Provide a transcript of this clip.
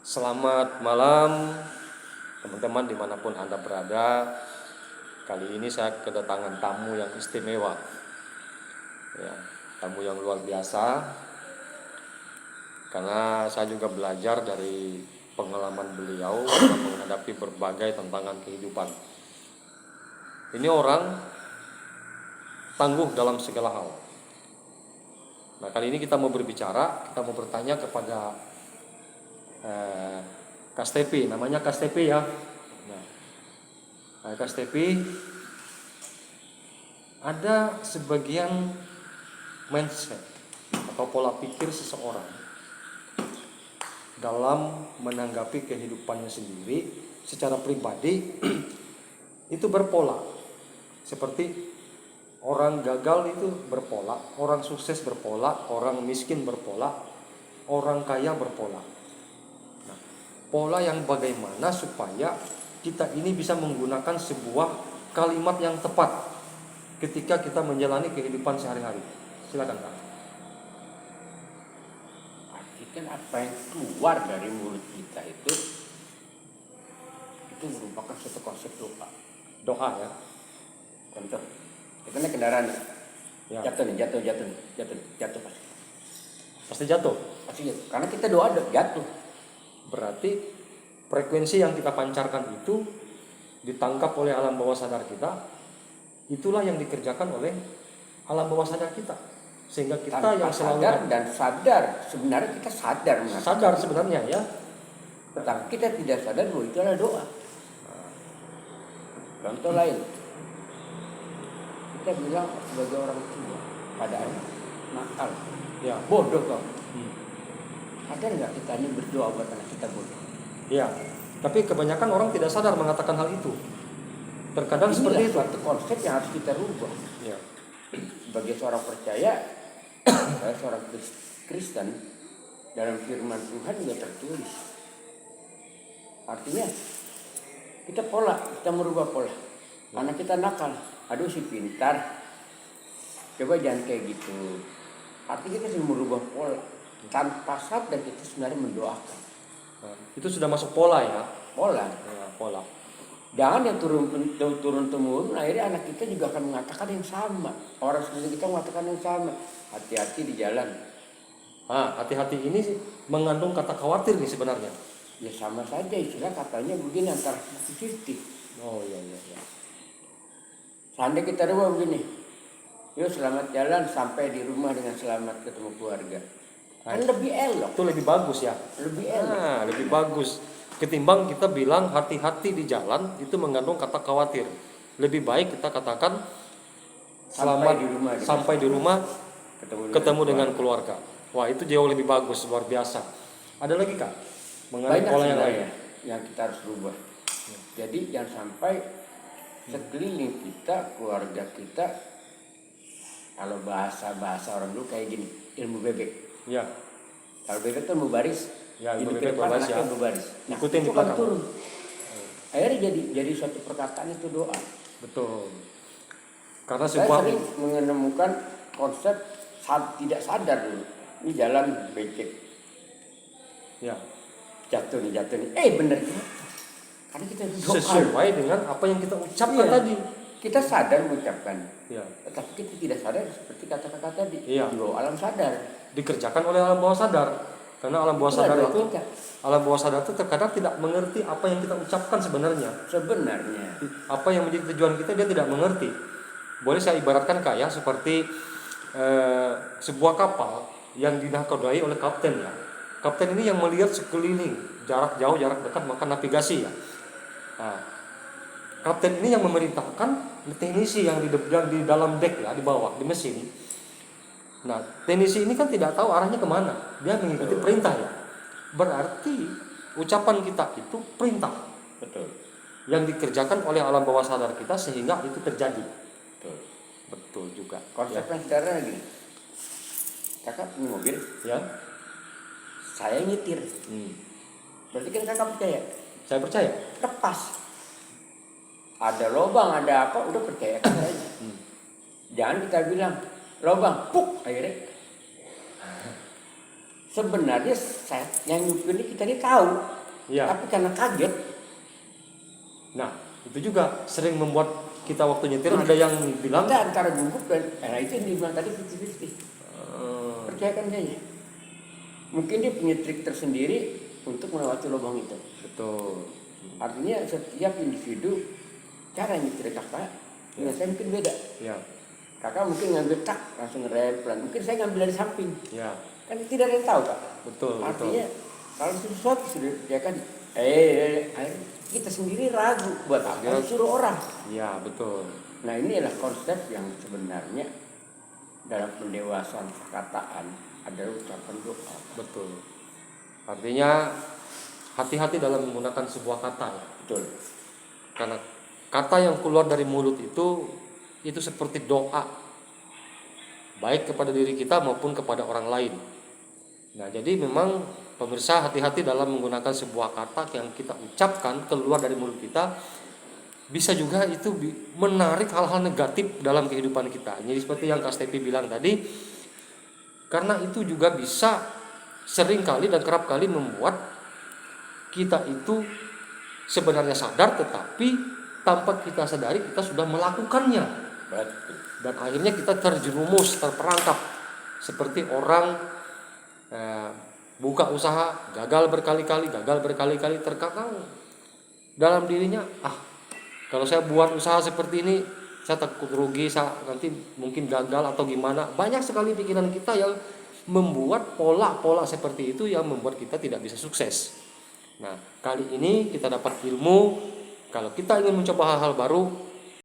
Selamat malam teman-teman dimanapun Anda berada. Kali ini saya kedatangan tamu yang istimewa, ya, tamu yang luar biasa. Karena saya juga belajar dari pengalaman beliau dalam menghadapi berbagai tantangan kehidupan. Ini orang tangguh dalam segala hal. Nah, kali ini kita mau bertanya kepada Kak Stepi, namanya Kak Stepi ya. Kak Stepi, ada sebagian mindset atau pola pikir seseorang dalam menanggapi kehidupannya sendiri secara pribadi itu berpola. Seperti orang gagal itu berpola, orang sukses berpola, orang miskin berpola, orang kaya berpola. Nah, pola yang bagaimana supaya kita ini bisa menggunakan sebuah kalimat yang tepat ketika kita menjalani kehidupan sehari-hari. Silakan Kak. Artikan apa yang keluar dari mulut kita itu merupakan suatu konsep doa. Doa ya. Contoh, kita naik kendaraan, Ya. jatuh pasti. Pasti jatuh. Pasti jatuh. Karena kita doa jatuh. Berarti frekuensi yang kita pancarkan itu ditangkap oleh alam bawah sadar kita. Itulah yang dikerjakan oleh alam bawah sadar kita. Sehingga kita Tanpa yang selalu sadar dan sadar. Sebenarnya kita sadar. Sadar sebenarnya ya. Tetapi kita tidak sadar bahwa itu adalah doa. Contoh lain. Kita bilang sebagai orang tua pada anak nakal, Ya. bodoh kau. Sadar nggak kita ini berdoa buat anak kita bodoh? Ya. Tapi kebanyakan orang tidak sadar mengatakan hal itu. Terkadang Inilah seperti itu. suatu konsep yang harus kita rubah. Ya. Sebagai seorang percaya, saya seorang Kristen, dalam firman Tuhan juga tertulis. Artinya kita merubah pola. Anak kita nakal, aduh si pintar, coba jangan kayak gitu. Artinya kita sudah merubah pola. Tanpa sadar kita sebenarnya mendoakan. Nah, itu sudah masuk pola ya. Pola. Ya, pola. Jangan yang turun temurun, akhirnya anak kita juga akan mengatakan yang sama. Orang seperti kita mengatakan yang sama. Hati-hati di jalan. Hati-hati ini mengandung kata khawatir nih sebenarnya. Ya sama saja, istilah katanya begini antara 50-50. Oh iya. Seandainya kita rubah begini, yuk selamat jalan sampai di rumah dengan selamat ketemu keluarga. Kan lebih elok. Itu lebih bagus ya. Lebih elok. Lebih bagus. Ketimbang kita bilang hati-hati di jalan, itu mengandung kata khawatir. Lebih baik kita katakan selamat sampai di rumah ketemu dengan keluarga. Wah, itu jauh lebih bagus, luar biasa. Ada lagi Kak? Mengenai Banyak pola yang lain yang kita harus rubah. Jadi jangan sampai sekeliling kita, keluarga kita, kalau bahasa orang dulu kayak gini, ilmu bebek. Ya. Kalau bebek itu ilmu baris, Ya, ilmu di bebek depan baris ya. ilmu baris. Nah, Ikutin itu di kan belakang. turun. Akhirnya jadi suatu perkataan itu doa. Betul. Karena Saya sebuah sering menemukan konsep tidak sadar dulu. Ini jalan becek, ya, jatuh nih. Bener ya. Karena kita doa. sesuai dengan apa yang kita ucapkan Iya. tadi. Kita sadar mengucapkan, Ya. tetapi kita tidak sadar seperti kata-kata tadi. Iya. Di bawah alam sadar. Dikerjakan oleh alam bawah sadar. Karena alam bawah Itulah sadar doa itu kita. alam bawah sadar itu terkadang tidak mengerti apa yang kita ucapkan sebenarnya. Sebenarnya. Apa yang menjadi tujuan kita dia tidak mengerti. Boleh saya ibaratkan kayak seperti sebuah kapal yang dinakodai oleh kapten ya. Kapten ini yang melihat sekeliling, jarak jauh, jarak dekat, maka navigasi ya. Nah, kapten ini yang memerintahkan teknisi yang di dalam deck ya, di bawah, di mesin. Nah, teknisi ini kan tidak tahu arahnya kemana. Dia mengikuti perintah ya. Berarti ucapan kita itu perintah. Betul. Yang dikerjakan oleh alam bawah sadar kita sehingga itu terjadi. Betul juga. Konsep yang sederhana gini. Kakak punya mobil, Ya. saya nyetir. Berarti kan kakak percaya. Saya percaya. Lepas. Ada lubang, ada apa, udah percaya kan aja. Jangan kita bilang lubang, puk, akhirnya sebenarnya yang nyupir ini kita ini tahu, Ya. tapi karena kaget. Nah, itu juga sering membuat kita waktu nyetir ada yang bilang Kita antara gugup dan itu yang dibilang tadi 50-50. Percayakan saja. Mungkin dia punya trik tersendiri untuk melewati lubang itu. betul. Artinya setiap individu cara nyetir kakak dengan saya mungkin beda. Ya, Kakak mungkin ngambil tak langsung rem pelan. Mungkin saya ngambil dari samping. ya, Kan tidak ada yang tahu kak. betul, Artinya betul. kalau sesuatu sudah ya kan, kita sendiri ragu buat apa suruh orang. Ya, betul. Nah inilah konsep yang sebenarnya dalam pendewasaan perkataan adalah ucapan doa. Betul. Artinya hati-hati dalam menggunakan sebuah kata ya. Betul. Karena kata yang keluar dari mulut itu seperti doa, baik kepada diri kita maupun kepada orang lain. Nah, jadi memang pemirsa hati-hati dalam menggunakan sebuah kata yang kita ucapkan keluar dari mulut kita, bisa juga itu menarik hal-hal negatif dalam kehidupan kita. Jadi seperti yang Kak Stepi bilang tadi, karena itu juga bisa sering kali dan kerap kali membuat kita itu sebenarnya sadar, tetapi tanpa kita sadari kita sudah melakukannya. Betul. Dan akhirnya kita terjerumus, terperangkap seperti orang buka usaha gagal berkali-kali, terkadang dalam dirinya, kalau saya buat usaha seperti ini saya takut rugi, saya nanti mungkin gagal atau gimana. Banyak sekali pikiran kita yang membuat pola-pola seperti itu yang membuat kita tidak bisa sukses. Nah, kali ini kita dapat ilmu, kalau kita ingin mencoba hal-hal baru,